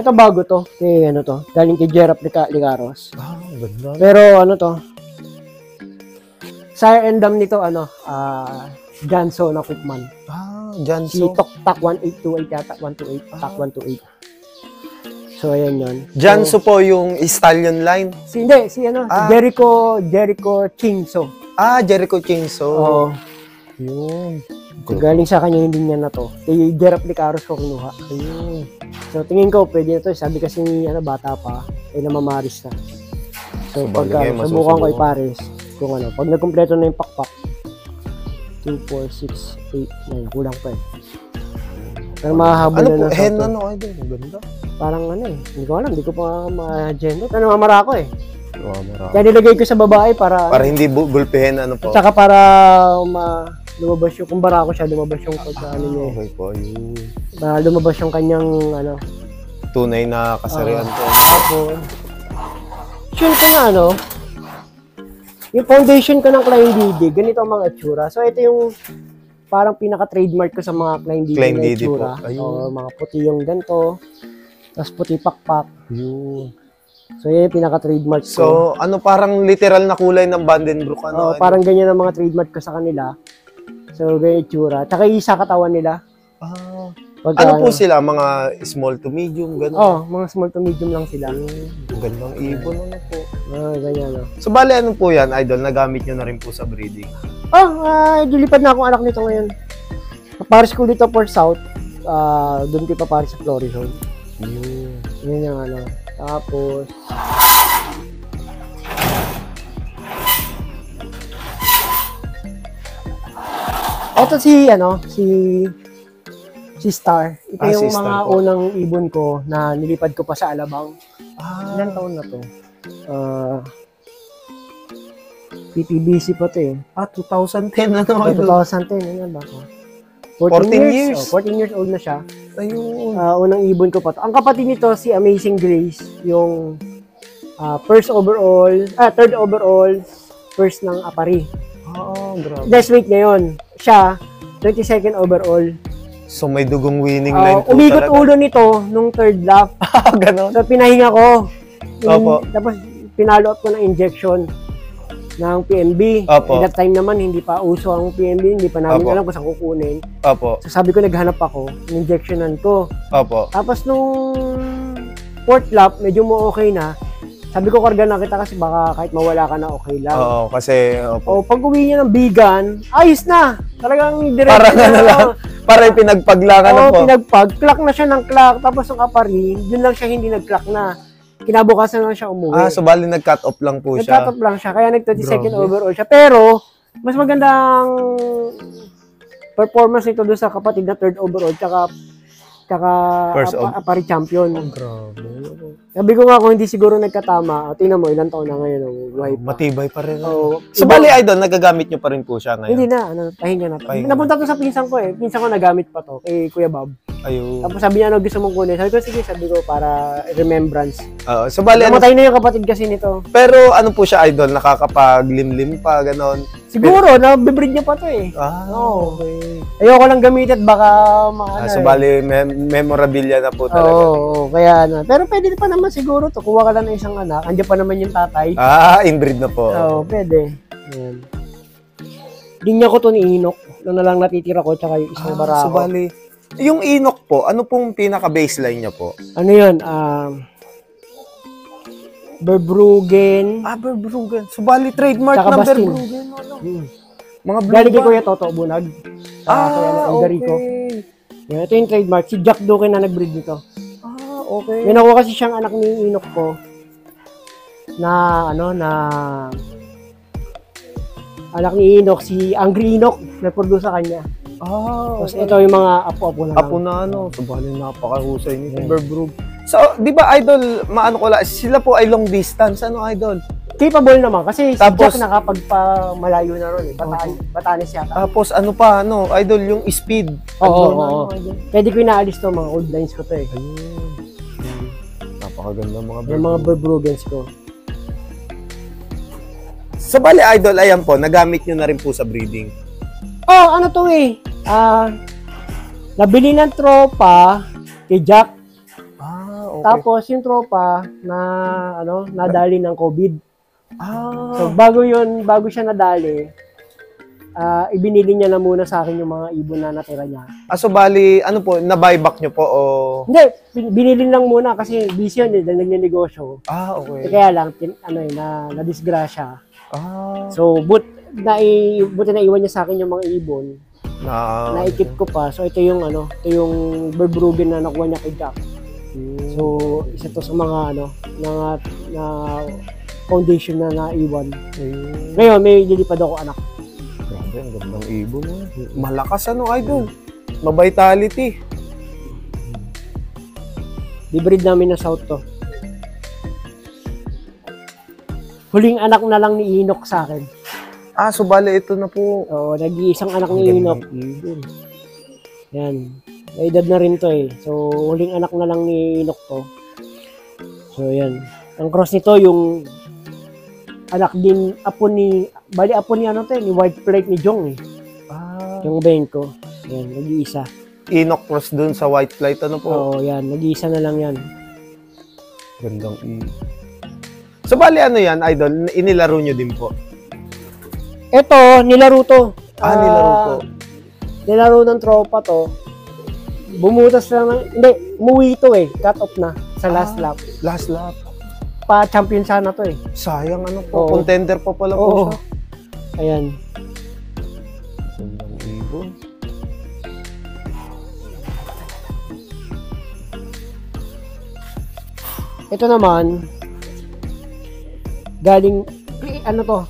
ito bago to. Kay ano to. Galing kay Gerard Licaros. Ganda. Pero ano to. Sire and dam nito, Janso na Cookman. Janso. Si Tok 1828 yata. 128. Tak 128. So, ayan yun. Janso po yung stallion line. Jericho Chinso. Jericho Chinso. Oo. Yun. Galing sa kanya hindi niya na to. Kay Gerard Licaros ko kinuha. Ayun. So, tingin ko, pwede na to. Sabi kasi ni bata pa, namamaris na. So, pagka subukan ko ipares, kung pag nagkumpleto na yung pakpak, 2, 4, 6, 8, 9, kulang pa eh. Pero mahahabol na na. Hen idol? Ganda. Hindi ko alam, hindi ko pa ma-gender. Pero namamara ko eh. Namamara. Kaya nilagay ko sa babae para hindi gulpihin po. Tsaka para lumabas yung, kumbara ko siya, lumabas yung pagkaano niya eh. Okay po, ayun. Lumabas yung kanyang tunay na kasarian po. Tapos, sure ko nga yung foundation ko ng Klein Didi, ganito ang mga itsura. So, ito yung parang pinaka-trademark ko sa mga Klein Didi na itsura. So, mga puti yung ganito, tapos puti pakpak. Yun. So, yun yung pinaka-trademark ko. So, parang literal na kulay ng Vandenbroek? Parang ganyan ang mga trademark ko sa kanila. So, ganyan itsura. Tsaka isa katawan nila. Po sila? Mga small to medium? Gano'n? Mga small to medium lang sila. Gandang ibon po. Ganyan So, bale po yan, idol? Nagamit nyo na rin po sa breeding? Dilipad na akong anak nito ngayon. Paparis ko dito for South. Doon ko paparis sa Florizone. Yun yung Tapos, ito si Star. Ito yung mga unang ibon ko na nilipad ko pa sa Alabang. Ilan taon na to? PPBC pa to eh. 2010 na 2010, yan ba ko? 14 years. 14 years old na siya. Ayun. Unang ibon ko pa to. Ang kapatid nito, si Amazing Grace, yung third overall, first ng Apari. Grabe. Best weight ngayon. Siya, 22nd overall. So, may dugong winning line po umikot ulo nito nung third lap. Ganon. So, pinahinga ko. Opo. Tapos, pinalo up ko ng injection ng PNB. Opo. At that time naman, hindi pa uso ang PNB. Hindi pa namin alam kung saan kukunin. Opo. So, sabi ko, naghanap ako. Injectionan ko. Opo. Tapos, nung fourth lap, medyo mo okay na. Sabi ko, karga na kita kasi baka kahit mawala ka na, okay lang. Oo, kasi... pag uwi niya ng bigan, ayos na. Talagang direct na lang. Para pinagpaglangan na po. Pinagpag. Clock na siya ng clock. Tapos ang Apari, dun lang siya hindi nag-clock na. Kinabukasan lang siya umuwi. So bali nag-cut off lang po siya. Nag-cut off lang siya. Kaya nag-22nd overall siya. Pero, mas magandang performance nito doon sa kapatid na third overall. Tsaka Apari champion. Grabe. Sabi ko nga kung hindi siguro nagkatama, tingnan mo, ilang taon na ngayon. Matibay pa rin. So, bali, idol, nagagamit nyo pa rin po siya ngayon? Hindi na, pahinga na. Napunta to sa pinsan ko eh. Pinsan ko nagamit pa to, kay Kuya Bob. Ayun. Tapos sabi niya, gusto mong kunin? Sabi ko, sige, para remembrance. So, bali, namatay na yung kapatid kasi nito. Pero ano po siya, idol? Nakakapag-limlim pa, ganon? Siguro, nabibreed niya pa to eh. Okay. Ayoko lang gamitin at baka so, bali, memorabilia na po talaga. Oo, kaya na. Pero pwede pa naman siguro to. Kuha ka lang ng isang anak. Andiyan pa naman yung tatay. Inbreed na po. Oo, pwede. Ayan. Linya ko to ni Inok. Ito na lang natitira ko, tsaka yung isang barako. So, bali, yung Inok po, ano pong pinaka-baseline niya po? Ano yun? Verbruggen. Verbruggen. So, bali, trademark ng Verbruggen. Mga blue galing kay Kuya Toto Bunag. Kaya okay. Yan, ito yung trademark. Si Jack Duque na nag-breed nito. Okay. May nakuha kasi siyang anak ni Inok ko na anak ni Inok, si Angry Inok, nag-produce sa kanya. Tapos ito yung mga apo-apo na lang. Apo na So, bali, napakahusay ni Verbruggen. So, di ba, idol, sila po ay long distance, idol? Capable naman, kasi tapos, si Jack nakapagpamalayo na ron eh. Batanes yata. Tapos, idol, yung speed. Oo. Pwede ko inaalis to, mga old lines ko to eh. Napakaganda mga Verbruggen. Yung mga Verbruggens ko. So, bali, idol, ayan po, nagamit nyo na rin po sa breeding. Ano to eh. Nabili ng tropa kay Jack. Okay. Tapos yung tropa na nadali ng COVID. So Ah, bago siya nadali, ibinili niya na muna sa akin yung mga ibon na natira niya. so bali, ano po, na-buyback nyo po o... Hindi, binili lang muna kasi busy yun dahil nagnenegosyo. Okay. Kaya lang, na-disgrasya. So, buti na iwan niya sa akin yung mga ibon. Naikip ko pa. So, ito yung Verbruggen na nakuha niya kay Jack. So, isa to sa mga foundation na naiwan. Ngayon, may lilipad ako anak. Grabe, ang gandang ibon. Malakas idol. Ma-vitality. Di-breed namin na South to. Huling anak na lang ni Inok sa akin. So bali, ito na po. Oo, nag-iisang anak ni Inok. Ibon. Yan. May edad na rin to eh. So, huling anak na lang ni Inok to. So, yan. Ang cross nito, yung anak din, apo ni ni White Plate ni Jong eh. Yung Benko. Yan, nag-iisa. Inok cross dun sa white flight, ano po? Oo, yan. Nag-iisa na lang yan. Gandang ibon. So bali, ano yan, idol? Inilaro nyo din po? Ito, nilaro to. Nilaro po. Nilaro ng tropa to. Bumutas lang umuwi to eh. Cut off na sa last lap. Last lap. Pa-champion sana to eh. Sayang, ano po. Oo. Contender pa pala po Oo. siya. Ayan. Gandang ibon. Ito naman, galing,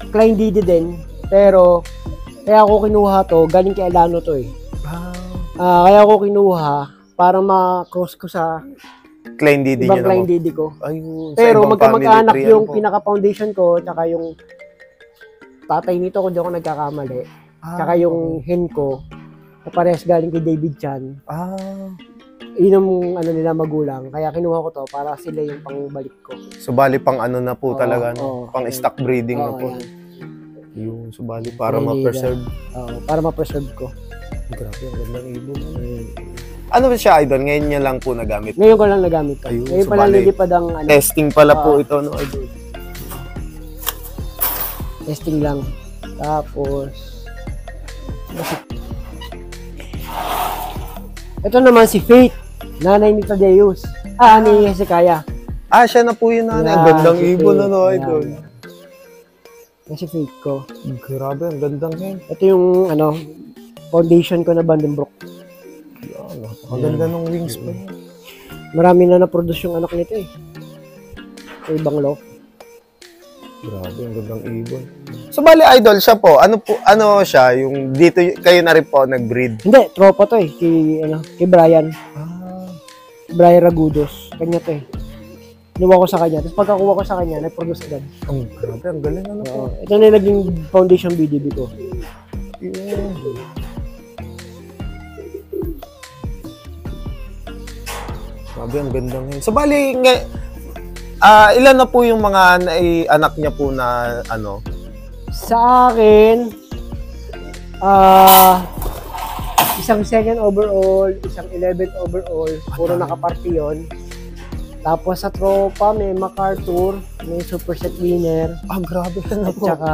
Klein Didi din. Pero, kaya ako kinuha to, galing kay Alano to eh. Kaya ako kinuha para ma-cross ko sa Klein Didi ibang nyo Klein naman. Didi ko. Ayun, sa Pero ibang magkamag-anak family tree, yung ano po? pinaka-foundation ko, tsaka yung tatay nito kung di ako nagkakamali. Tsaka yung hen ko, na parehas galing kay David Chan. Yun ang nila magulang. Kaya kinuha ko to para sila yung pangbalik ko. So bali pang ano na po talaga, no? oo. Pang stock breeding na Oo, po. yan. Yung so bali para Hindi ma-preserve. Para ma-preserve ko. Grabe, ang gandang ibon. Ano ba siya, idol? Ngayon niya lang po nagamit. Ngayon ko lang nagamit to. Ayun, Ngayon so pala bali, nilipad ang Testing pala po Oo. ito, no, idol? testing lang. Tapos, ito naman si Faith, nanay ni Tadeus. Ni Hezekiah. Siya na po yun, nanay. Ang Yeah, gandang si ibon, Faith. ano, Ayan. idol? Yan si Faith ko. Grabe, ang gandang hen. Ito yung, foundation ko na Vandenbroek. Ang ganda ng wings pa yan. Marami na na-produce yung anak nito eh. Sa ibang loft. Grabe, ang gandang ibon. So, bali, idol, siya po, ano siya, yung dito, kayo na rin po nag-breed? Hindi, tropa to eh. Kay Brian. Brian Ragudos. Kanya to eh. Kinuha ko sa kanya. Tapos pagkakuha ko sa kanya, nag-produce agad. Grabe, ang galing, ano po. Ito na yung naging foundation BDB ko. Grabe, ang gandang hen. So, bali, ilan na po yung mga anak niya po na, Sa akin, isang second overall, isang 11th overall, puro nakaparty yun. Tapos sa tropa, may MacArthur, may superset winner, grabe, ano at po. saka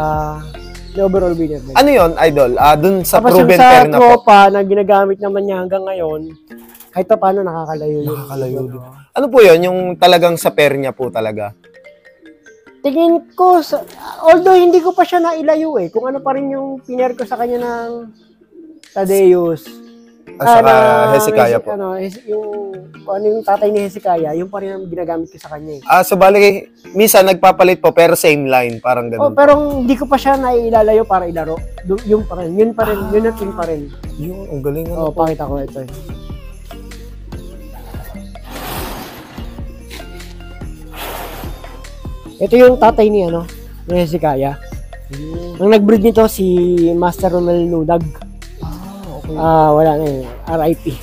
may overall winner din. Ano yun, idol? Dun sa Tapos yung proven sa pair na po. tropa na ginagamit naman niya hanggang ngayon, kahit pa paano nakakalayo yun. Nakakalayo din. Ano po yun? Yung talagang sa pair niya po talaga? Tingin ko, although hindi ko pa siya nailayo eh, kung ano pa rin yung piner ko sa kanya ng Tadeus. Saka Hezekiah po. Kung ano yung tatay ni Hezekiah, yung pa rin ang ginagamit ko sa kanya eh. So bali, minsan nagpapalit po pero same line, parang ganun. Pero hindi ko pa siya nailalayo para ilaro. Yun pa rin, yun at yun pa rin. Yun, ang galing ano po. Pakita ko ito eh. Ito yung tatay ni Hezekiah. Ang nag-breed nito si Master Romel Nudag. Okay. Wala na eh, RIP.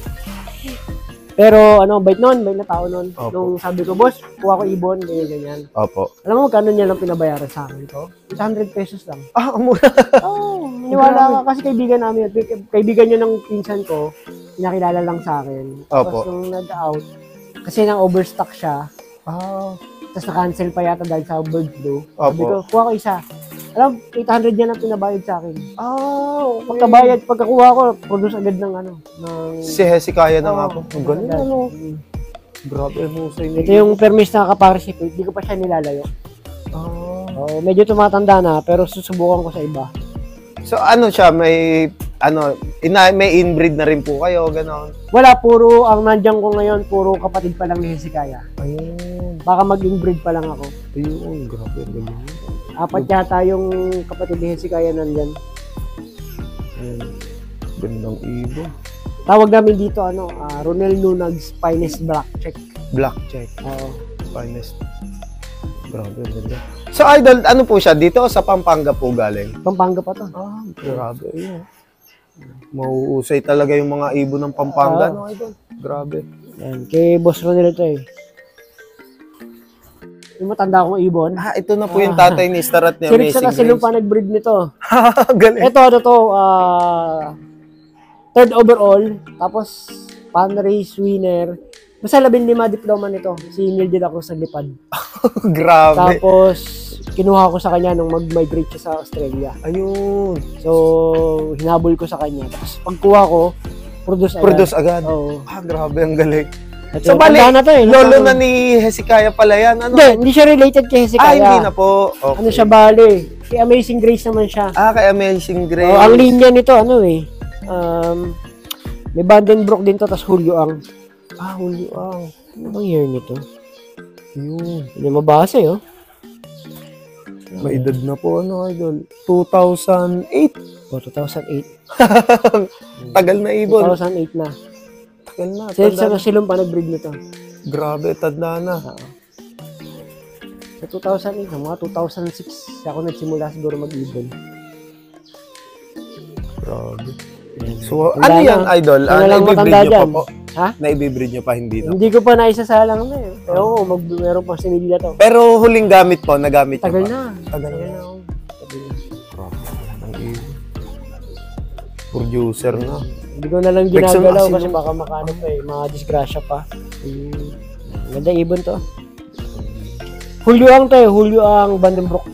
Pero bait na tao nun. Opo. Nung sabi ko, boss, kuha ko ibon, ganyan. Opo. Alam mo magkano niya lang pinabayaran sa akin to? 100 pesos lang. Mura. Maniwala ka kasi kaibigan namin. Kaibigan niya ng pinsan ko, pinakilala lang sa akin. Opo. Tapos nung nag-out, Kasi nang overstock siya. Ah, Tapos na-cancel pa yata dahil sa bird flu. Sabi Opo. ko, kuha ko isa. Alam, 800 yan ang pinabayad sa akin. okay. Pagkabayad, pagkakuha ko, produce agad ng ano. Ng... Si Hezekiah na nga po. Oo, Ang galing, agad. ano. Mm. Grabe mo sa inyo. Ito yung permis na kapariship. Hindi ko pa siya nilalayo. Medyo tumatanda na, pero susubukan ko sa iba. So, ano siya, may inbreed na rin po kayo, gano'n. Wala, puro, ang nandiyan ko ngayon, puro kapatid pa lang ni Hezekiah. Ayun. Baka mag-inbreed pa lang ako. Ayun, grabe, ang galing. 4 yata yung kapatid ni Hezekiah nandyan. Ayun. Gandang ibon. Tawag namin dito, Ronel Nunag's Finest Black Check. Black check. Oo. Finest. Grabe, ang ganda. So, Idol, ano po siya? Dito o sa Pampanga po galing? Pampanga pa to. Grabe, ayun. Mauusay talaga yung mga ibon ng Pampanga, no, Idol? Grabe. Yan, kay Boss Ronel ito eh. Yung matanda kong ibon. Ito na po yung tatay ni Star at ni Sirip sa Amazing Kasilong Grace. pa nag-breed nito. Galing. Ito, third overall. Tapos, pan-race winner. Basta 15 diploma nito. Si Neil de la Cruz naglipad. Grabe. Tapos, kinuha ko sa kanya nung mag-migrate siya sa Australia. Ayun. So, hinabol ko sa kanya. Tapos, pagkuha ko, produce agad. Produce agad. Oo. Grabe, ang galing. Ito, So, bali, tanda na to eh. lolo na ni Hezekiah pala yan. Ano? Hindi siya related kay Hezekiah. Hindi na po. Okay. Ano siya, bali. Si Amazing Grace naman siya. Kay Amazing Grace. Ang linya nito, may Vandenbroek din to, tapos Julio Ang. Julio Ang. Ano bang year nito? Yun. Hindi mabasa eh, oh. May edad na po, Idol. 2008. 2008. Tagal na ibon. 2008 na. Tagal na. Sa Tanda na. Kasilong pa nag-breed nito. Grabe, tanda na. Sa 2008, mga 2006, ako nagsimula siguro mag-ibon. Grabe. Yan. So, Wala ano yan, na. Idol? Wala lang Naibibreed matanda nyo pa dyan. po? Ha? Naibibreed nyo pa hindi na? Hindi ko pa naisasalang na eh. Pero meron pang sinilya to. Pero huling gamit po, nagamit nyo Tagal pa? na. Tagal na. ako. Tagal na. Ang ibon. Producer na. Hindi ko na lang Maximum ginagalaw asin kasi yung- baka makano pa eh. Mga disgrasya pa. Ganda ibon to. Julio Ang to eh. Julio Ang Vandenbroek.